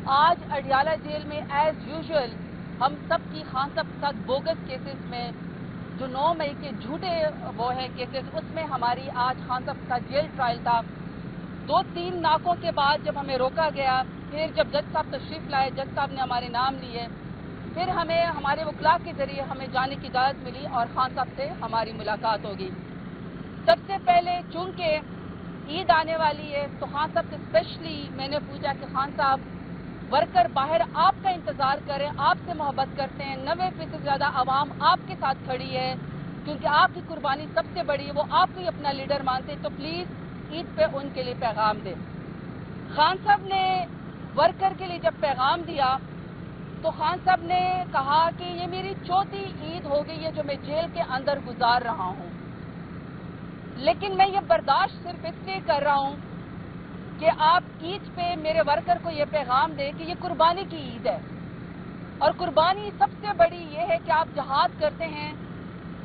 آج اڈیالہ جیل میں as usual ہم سب کی خان صاحب کے ساتھ بوگس کیسز میں جو 9 مئی کے جھوٹے وہ ہیں کیسز، اس میں ہماری آج خان صاحب کے ساتھ جیل ٹرائل تھا۔ 2-3 ناکوں کے بعد جب ہمیں روکا گیا، پھر جب جج صاحب تشریف لائے، جج صاحب نے ہمارے نام لیے، پھر ہمیں ہمارے وکلاء کے ذریعے ہمیں جانے کی اجازت ملی اور خان صاحب سے ہماری ملاقات ہوگی۔ سب سے پہلے چونکہ عید آنے والی ہے تو خان صاحب سے اسپیشلی میں نے پوچھا کہ خان صاحب ورکر باہر آپ کا انتظار کریں، آپ سے محبت کرتے ہیں، 90% زیادہ عوام آپ کے ساتھ کھڑی ہے کیونکہ آپ کی قربانی سب سے بڑی ہے، وہ آپ کو ہی اپنا لیڈر مانتے ہیں، تو پلیز عید پہ ان کے لیے پیغام دیں۔ خان صاحب نے ورکر کے لیے جب پیغام دیا تو خان صاحب نے کہا کہ یہ میری 4تھی عید ہو گئی ہے جو میں جیل کے اندر گزار رہا ہوں، لیکن میں یہ برداشت صرف اس لیے کر رہا ہوں کہ آپ عید پہ میرے ورکر کو یہ پیغام دیں کہ یہ قربانی کی عید ہے، اور قربانی سب سے بڑی یہ ہے کہ آپ جہاد کرتے ہیں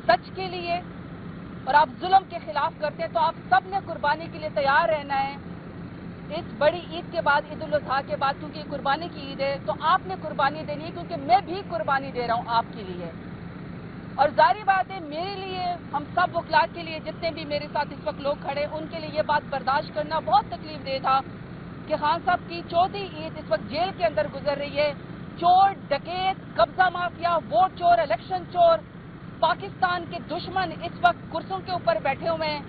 سچ کے لیے اور آپ ظلم کے خلاف کرتے ہیں، تو آپ سب نے قربانی کے لیے تیار رہنا ہے اس بڑی عید کے بعد، عید الاضحیٰ کے بعد، کیونکہ یہ قربانی کی عید ہے تو آپ نے قربانی دینی ہے، کیونکہ میں بھی قربانی دے رہا ہوں آپ کے لیے۔ اور ظاہری بات ہے میرے لیے، ہم سب وکلاء کے لیے، جتنے بھی میرے ساتھ اس وقت لوگ کھڑے، ان کے لیے یہ بات برداشت کرنا بہت تکلیف دہ تھا کہ خان صاحب کی 4تھی عید اس وقت جیل کے اندر گزر رہی ہے۔ چور، ڈکیت، قبضہ مافیا، ووٹ چور، الیکشن چور، پاکستان کے دشمن اس وقت کرسیوں کے اوپر بیٹھے ہوئے ہیں،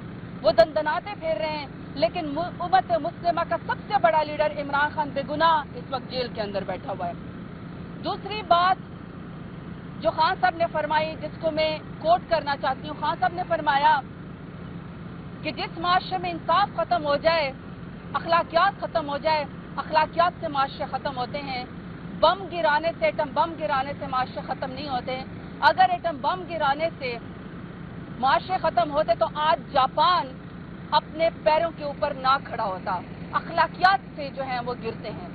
وہ دندناتے پھیر رہے ہیں، لیکن امت مسلمہ کا سب سے بڑا لیڈر عمران خان بے گناہ اس وقت جیل کے اندر بیٹھا ہوا ہے۔ دوسری بات جو خان صاحب نے فرمائی، جس کو میں کوٹ کرنا چاہتی ہوں، خان صاحب نے فرمایا کہ جس معاشرے میں انصاف ختم ہو جائے، اخلاقیات ختم ہو جائے، اخلاقیات سے معاشرے ختم ہوتے ہیں، بم گرانے سے، ایٹم بم گرانے سے معاشرے ختم نہیں ہوتے۔ اگر ایٹم بم گرانے سے معاشرے ختم ہوتے تو آج جاپان اپنے پیروں کے اوپر نہ کھڑا ہوتا۔ اخلاقیات سے جو ہیں وہ گرتے ہیں،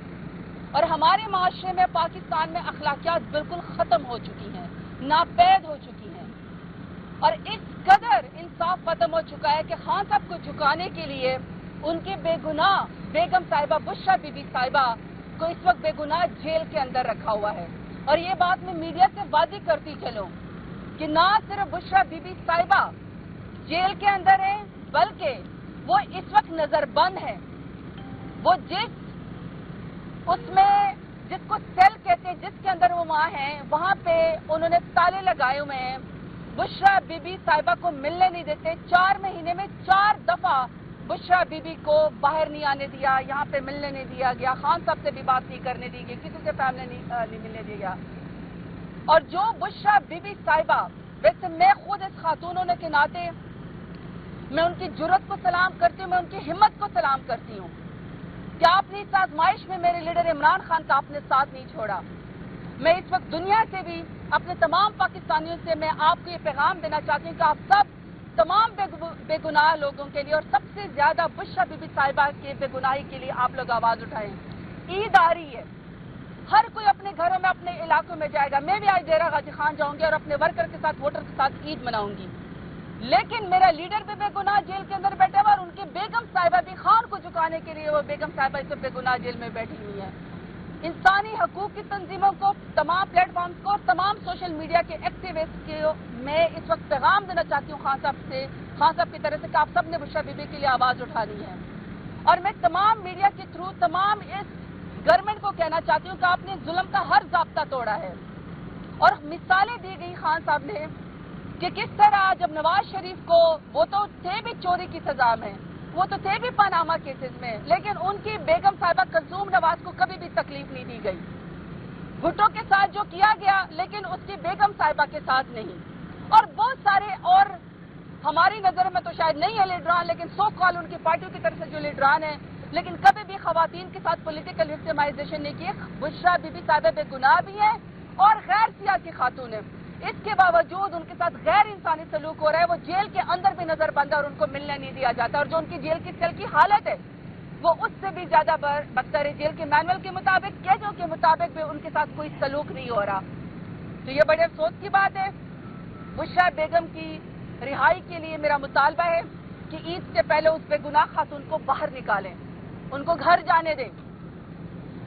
اور ہمارے معاشرے میں، پاکستان میں اخلاقیات بالکل ختم ہو چکی ہیں، ناپید ہو چکی ہیں، اور اس قدر انصاف ختم ہو چکا ہے کہ خان صاحب کو جھکانے کے لیے ان کی بے گناہ بیگم صاحبہ بشرا بی بی صاحبہ کو اس وقت بے گناہ جیل کے اندر رکھا ہوا ہے۔ اور یہ بات میں میڈیا سے واضح کرتی چلوں کہ نہ صرف بشرا بی بی صاحبہ جیل کے اندر ہیں، بلکہ وہ اس وقت نظر بند ہے۔ وہ جس کو سیل کہتے ہیں، جس کے اندر وہ وہاں ہیں، وہاں پہ انہوں نے تالے لگائے ہوئے ہیں، بشرا بی بی صاحبہ کو ملنے نہیں دیتے۔ 4 مہینے میں 4 دفعہ بشرا بی بی کو باہر نہیں آنے دیا، یہاں پہ ملنے نہیں دیا گیا، خان صاحب سے بھی بات نہیں کرنے دی گئی، کسی سے فیملی نہیں ملنے دیا گیا۔ اور جو بشرا بی بی صاحبہ، ویسے میں خود اس خاتون ہونے کے ناطے میں ان کی جرأت کو سلام کرتی ہوں، میں ان کی ہمت کو سلام کرتی ہوں کہ آپ نے اس آزمائش میں میرے لیڈر عمران خان کا آپ نے ساتھ نہیں چھوڑا۔ میں اس وقت دنیا سے بھی، اپنے تمام پاکستانیوں سے میں آپ کو یہ پیغام دینا چاہتی ہوں کہ آپ سب تمام بے گناہ لوگوں کے لیے، اور سب سے زیادہ بشرا بی بی صاحبہ کے بے گناہی کے لیے آپ لوگ آواز اٹھائیں۔ عید آ رہی ہے، ہر کوئی اپنے گھروں میں، اپنے علاقوں میں جائے گا۔ میں بھی آج ڈیرہ غازی خان جاؤں گی اور اپنے ورکر کے ساتھ، ووٹر کے ساتھ عید مناؤں گی، لیکن میرا لیڈر بھی بے گناہ جیل کے اندر بیٹھا ہوا، اور ان کی بیگم صاحبہ بھی، خان کو جھکانے کے لیے وہ بیگم صاحبہ اس بے گناہ جیل میں بیٹھی ہوئی ہیں۔ انسانی حقوق کی تنظیموں کو، تمام پلیٹ فارمز کو، اور تمام سوشل میڈیا کے ایکٹیوسٹ کو میں اس وقت پیغام دینا چاہتی ہوں خان صاحب کی طرف سے کہ آپ سب نے بشرا بی بی کے لیے آواز اٹھانی ہے۔ اور میں تمام میڈیا کے تھرو تمام اس گورنمنٹ کو کہنا چاہتی ہوں کہ آپ نے ظلم کا ہر ضابطہ توڑا ہے، اور مثالیں دی گئی خان صاحب نے کہ کس طرح جب نواز شریف کو، وہ تو تھے بھی چوری کی سزا میں، وہ تو تھے بھی پاناما کیسز میں، لیکن ان کی بیگم صاحبہ کلثوم نواز کو کبھی بھی تکلیف نہیں دی گئی۔ بھٹو کے ساتھ جو کیا گیا، لیکن اس کی بیگم صاحبہ کے ساتھ نہیں۔ اور بہت سارے، اور ہماری نظر میں تو شاید نہیں ہے لیڈران، لیکن سو کال ان کی پارٹیوں کی طرف سے جو لیڈران ہیں، لیکن کبھی بھی خواتین کے ساتھ پولیٹیکل وکٹمائزیشن نہیں کی۔ بشرا بی بی صاحبہ بے گناہ بھی ہیں اور غیر سیاسی خاتون ہیں، اس کے باوجود ان کے ساتھ غیر انسانی سلوک ہو رہا ہے۔ وہ جیل کے اندر بھی نظر بند ہے اور ان کو ملنے نہیں دیا جاتا، اور جو ان کی جیل کی سیل کی حالت ہے وہ اس سے بھی زیادہ بدتر ہے۔ جیل کے مینول کے مطابق، قیدیوں کے مطابق بھی ان کے ساتھ کوئی سلوک نہیں ہو رہا، تو یہ بڑے افسوس کی بات ہے۔ بشرا بیگم کی رہائی کے لیے میرا مطالبہ ہے کہ عید سے پہلے اس بے گناہ خاتون کو باہر نکالیں، ان کو گھر جانے دیں۔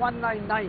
199,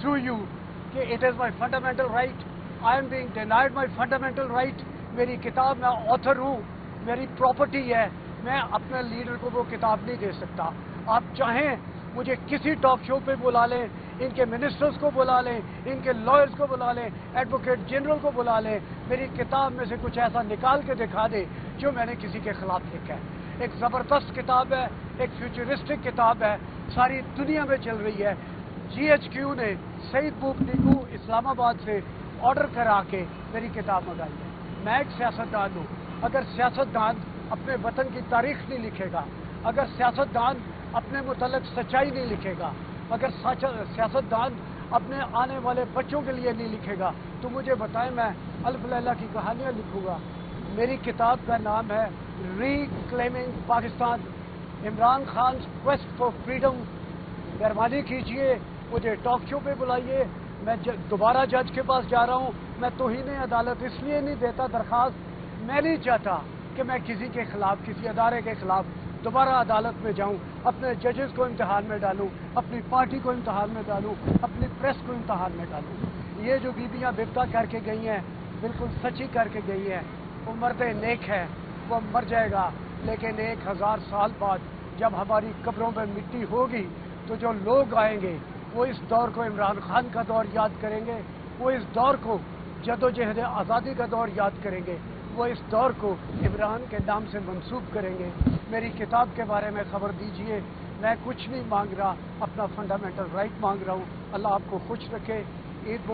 through you کہ it is my fundamental right, I am being denied my fundamental right. میری کتاب میں آتھر ہوں, میری پراپرٹی ہے, میں اپنے لیڈر کو وہ کتاب نہیں دے سکتا. آپ چاہیں مجھے کسی ٹاک شو پہ بلا لیں, ان کے منسٹرز کو بلا لیں, ان کے لائرز کو بلا لیں, ایڈوکیٹ جنرل کو بلا لیں, میری کتاب میں سے کچھ ایسا نکال کے دکھا دے جو میں نے کسی کے خلاف لکھا ہے. ایک زبردست کتاب ہے, ایک فیوچرسٹک کتاب ہے, ساری دنیا میں چل رہی ہے. GHQ نے سعید بوپنی کو اسلام آباد سے آرڈر کرا کے میری کتاب منگائی ہے. میں ایک سیاستدان ہوں. اگر سیاستدان اپنے وطن کی تاریخ نہیں لکھے گا, اگر سیاستدان اپنے متعلق سچائی نہیں لکھے گا, اگر سیاستدان اپنے آنے والے بچوں کے لیے نہیں لکھے گا, تو مجھے بتائیں میں الف لیلہ کی کہانیاں لکھوں گا. میری کتاب کا نام ہے reclaiming Pakistan, Imran Khan quest for freedom. مہربانی کیجئے مجھے ٹاک شو پہ بلائیے. میں دوبارہ جج کے پاس جا رہا ہوں. میں توہین عدالت اس لیے نہیں دیتا درخواست, میں نہیں چاہتا کہ میں کسی کے خلاف, کسی ادارے کے خلاف دوبارہ عدالت میں جاؤں, اپنے ججز کو امتحان میں ڈالوں, اپنی پارٹی کو امتحان میں ڈالوں, اپنی پریس کو امتحان میں ڈالوں. یہ جو بیویاں بپتا کر کے گئی ہیں بالکل سچی کر کے گئی ہیں. وہ مرد نیک ہے, وہ مر جائے گا, لیکن 1000 سال بعد جب ہماری قبروں میں مٹی ہوگی تو جو لوگ آئیں گے وہ اس دور کو عمران خان کا دور یاد کریں گے, وہ اس دور کو جدوجہد آزادی کا دور یاد کریں گے, وہ اس دور کو عمران کے نام سے منسوب کریں گے. میری کتاب کے بارے میں خبر دیجئے. میں کچھ نہیں مانگ رہا, اپنا فنڈامنٹل رائٹ مانگ رہا ہوں. اللہ آپ کو خوش رکھے. عید